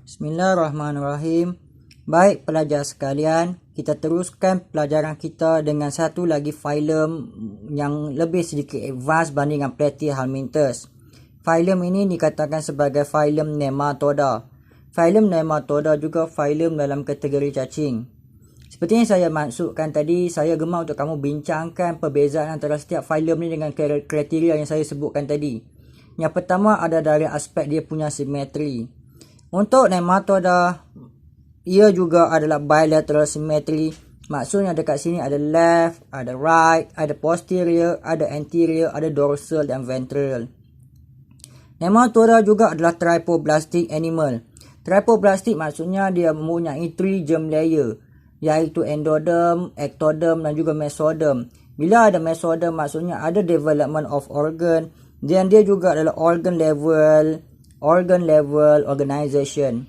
Bismillahirrahmanirrahim. Baik pelajar sekalian, kita teruskan pelajaran kita dengan satu lagi filem yang lebih sedikit advance banding dengan Platyhelminthes. Filem ini dikatakan sebagai filem Nematoda. Filem Nematoda juga filem dalam kategori cacing. Seperti yang saya maksudkan tadi, saya gemar untuk kamu bincangkan perbezaan antara setiap filem ni dengan kriteria yang saya sebutkan tadi. Yang pertama ada dari aspek dia punya simetri. Untuk Nematoda, ia juga adalah bilateral symmetry. Maksudnya dekat sini ada left, ada right, ada posterior, ada anterior, ada dorsal dan ventral. Nematoda juga adalah tripoblastic animal. Tripoblastic maksudnya dia mempunyai 3 germ layer, iaitu endoderm, ectoderm dan juga mesoderm. Bila ada mesoderm maksudnya ada development of organ, dan dia juga adalah organ level organization.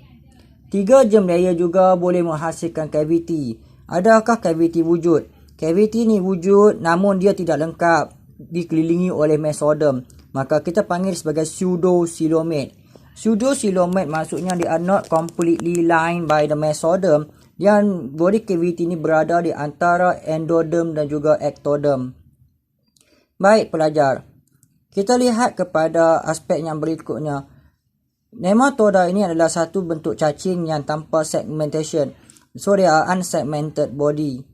3 germ layer juga boleh menghasilkan cavity. Adakah cavity wujud? Cavity ni wujud namun dia tidak lengkap, dikelilingi oleh mesoderm. Maka kita panggil sebagai pseudocoelomate. Pseudocoelomate maksudnya dia are not completely lined by the mesoderm, dan body cavity ni berada di antara endoderm dan juga ectoderm. Baik pelajar, kita lihat kepada aspek yang berikutnya. Nematoda ini adalah satu bentuk cacing yang tanpa segmentation. So, they are unsegmented body.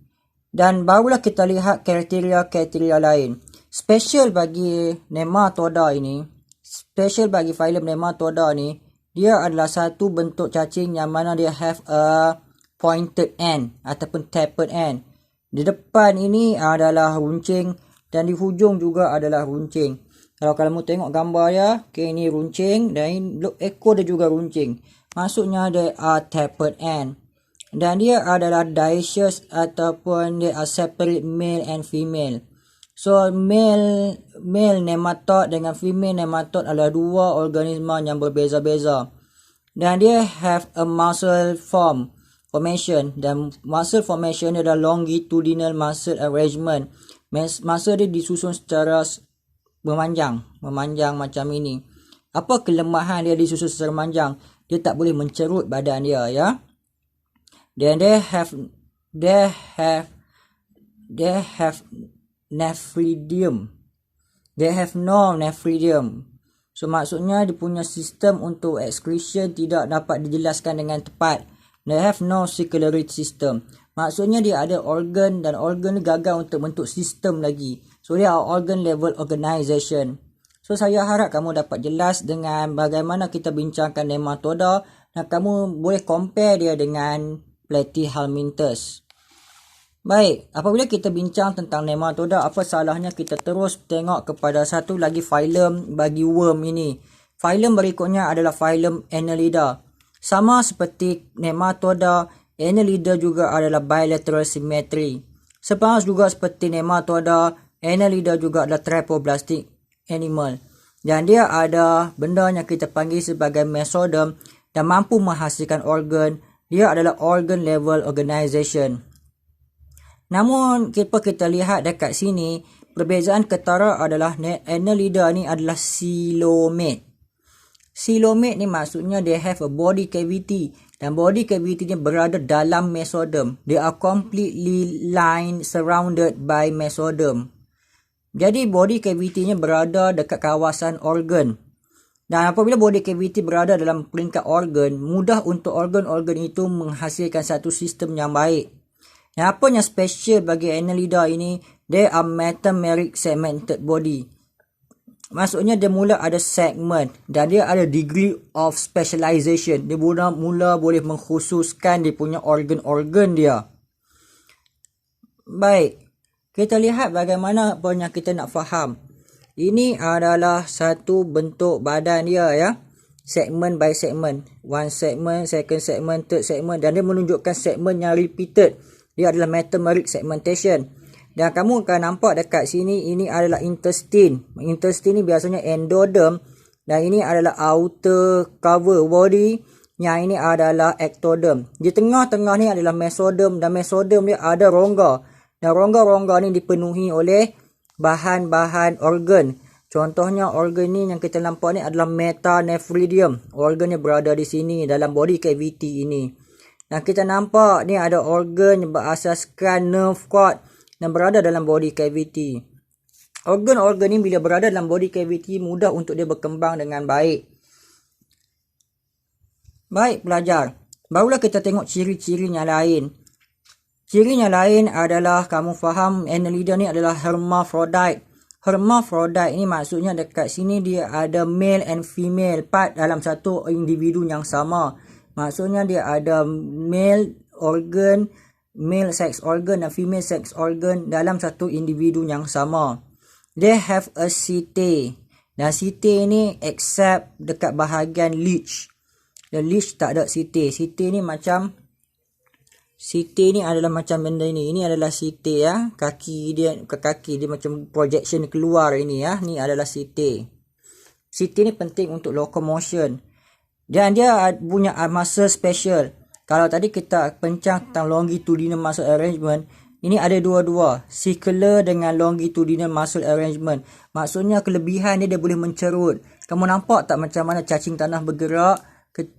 Dan barulah kita lihat kriteria-kriteria lain. Special bagi nematoda ini, special bagi filem nematoda ni, dia adalah satu bentuk cacing yang mana dia have a pointed end ataupun tapered end. Di depan ini adalah runcing dan di hujung juga adalah runcing. Kalau kamu tengok gambar ya, okay, ini runcing dan ekor dia juga runcing. Maksudnya dia are tapered end. Dan dia adalah dioecious ataupun dia are separate male and female. So male nematode dengan female nematode adalah dua organisma yang berbeza-beza. Dan dia have a muscle formation. Dan muscle formation dia adalah longitudinal muscle arrangement. Muscle dia disusun secara memanjang macam ini. Apa kelemahan dia disusun secara memanjang? Dia tak boleh mencerut badan dia ya. Then they have nephridium. They have no nephridium. So maksudnya dia punya sistem untuk excretion tidak dapat dijelaskan dengan tepat. They have no circulatory system. Maksudnya dia ada organ dan organ gagal untuk bentuk sistem lagi. So dia organ level organization. So saya harap kamu dapat jelas dengan bagaimana kita bincangkan nematoda dan kamu boleh compare dia dengan Platyhelminthes. Baik, apabila kita bincang tentang nematoda, apa salahnya kita terus tengok kepada satu lagi filem bagi worm ini. Filem berikutnya adalah filem Annelida. Sama seperti nematoda, Annelida juga adalah bilateral symmetry. Sama juga seperti nematoda, Annelida juga adalah tripoblastic animal. Dan dia ada benda yang kita panggil sebagai mesoderm dan mampu menghasilkan organ. Dia adalah organ level organization. Namun, kita lihat dekat sini, perbezaan ketara adalah Annelida ni adalah coelomate. Coelomate ni maksudnya they have a body cavity. Dan body cavity ni berada dalam mesoderm. They are completely lined, surrounded by mesoderm. Jadi body cavity-nya berada dekat kawasan organ. Dan apabila body cavity berada dalam peringkat organ, mudah untuk organ-organ itu menghasilkan satu sistem yang baik. Yang apa yang special bagi Annelida ini, they are metameric segmented body. Maksudnya dia mula ada segment dan dia ada degree of specialization. Dia mula boleh mengkhususkan dia punya organ-organ dia. Baik. Kita lihat bagaimana apa yang kita nak faham. Ini adalah satu bentuk badan dia ya. Segment by segment. One segment, second segment, third segment. Dan dia menunjukkan segment yang repeated. Dia adalah metameric segmentation. Dan kamu akan nampak dekat sini, ini adalah intestine. Intestine ni biasanya endoderm. Dan ini adalah outer cover body. Yang ini adalah ectoderm. Di tengah-tengah ni adalah mesoderm. Dan mesoderm dia ada rongga. Dan rongga-rongga ni dipenuhi oleh bahan-bahan organ. Contohnya organ ni yang kita nampak ni adalah metanephridium. Organ ni berada di sini dalam body cavity ini. Dan kita nampak ni ada organ yang berasaskan nerve cord yang berada dalam body cavity. Organ-organ ni bila berada dalam body cavity mudah untuk dia berkembang dengan baik. Baik pelajar, barulah kita tengok ciri-cirinya lain. Cirinya lain adalah kamu faham Annelida ni adalah hermaphrodite. Hermaphrodite ni maksudnya dekat sini dia ada male and female part dalam satu individu yang sama. Maksudnya dia ada male organ, male sex organ dan female sex organ dalam satu individu yang sama. They have a setae. Dan setae ni except dekat bahagian leech. Dan leech tak ada setae. Setae ni macam, setae ni adalah macam benda ini. Ini adalah setae ya. Kaki dia macam projection keluar ini ya. Ni adalah setae. Setae ni penting untuk locomotion. Dan dia punya muscle special. Kalau tadi kita pencang tentang longitudinal muscle arrangement, ini ada dua-dua, circular dengan longitudinal muscle arrangement. Maksudnya kelebihan dia boleh mencerut. Kamu nampak tak macam mana cacing tanah bergerak?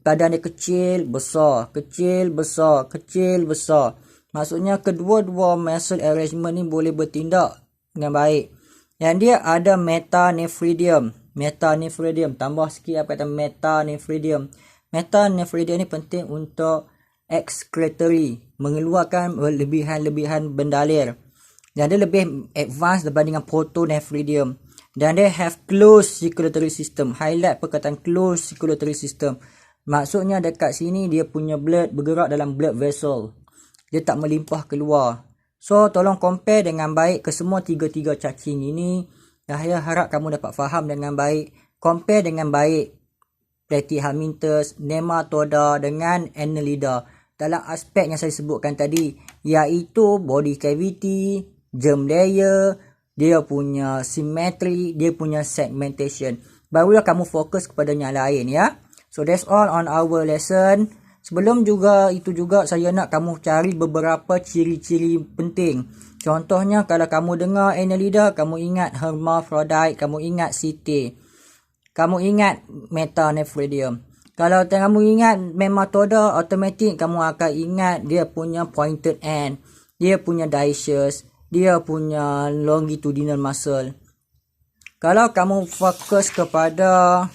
Badan dia kecil, besar, kecil, besar, kecil, besar. Maksudnya kedua-dua muscle arrangement ni boleh bertindak dengan baik. Dan dia ada metanephridium. Metanephridium, tambah sikit apa kata metanephridium. Metanephridium ni penting untuk excretory, mengeluarkan lebihan-lebihan bendalir. Dan dia lebih advance berbanding dengan protonephridium. Dan dia have closed circulatory system. Highlight perkataan closed circulatory system. Maksudnya dekat sini dia punya blood bergerak dalam blood vessel. Dia tak melimpah keluar. So tolong compare dengan baik ke semua tiga-tiga cacing ini. Dan saya harap kamu dapat faham dengan baik. Compare dengan baik Platyhelminthes, Nematoda dengan Annelida dalam aspek yang saya sebutkan tadi, iaitu body cavity, germ layer, dia punya symmetry, dia punya segmentation. Barulah kamu fokus kepada yang lain ya. So that's all on our lesson. Sebelum itu juga saya nak kamu cari beberapa ciri-ciri penting. Contohnya kalau kamu dengar Annelida, kamu ingat hermaphrodite, kamu ingat setae, kamu ingat metanephridium. Kalau kamu ingat Nematoda, automatik kamu akan ingat dia punya pointed end, dia punya dioecious, dia punya longitudinal muscle. Kalau kamu fokus kepada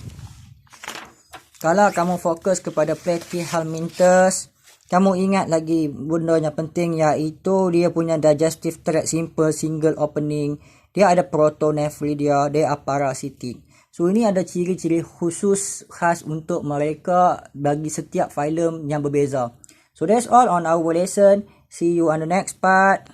Platyhelminthes, kamu ingat lagi benda yang penting iaitu dia punya digestive tract simple single opening, dia ada protonephridia, dia parasitic. So ini ada ciri-ciri khusus khas untuk mereka bagi setiap phylum yang berbeza. So that's all on our lesson. See you on the next part.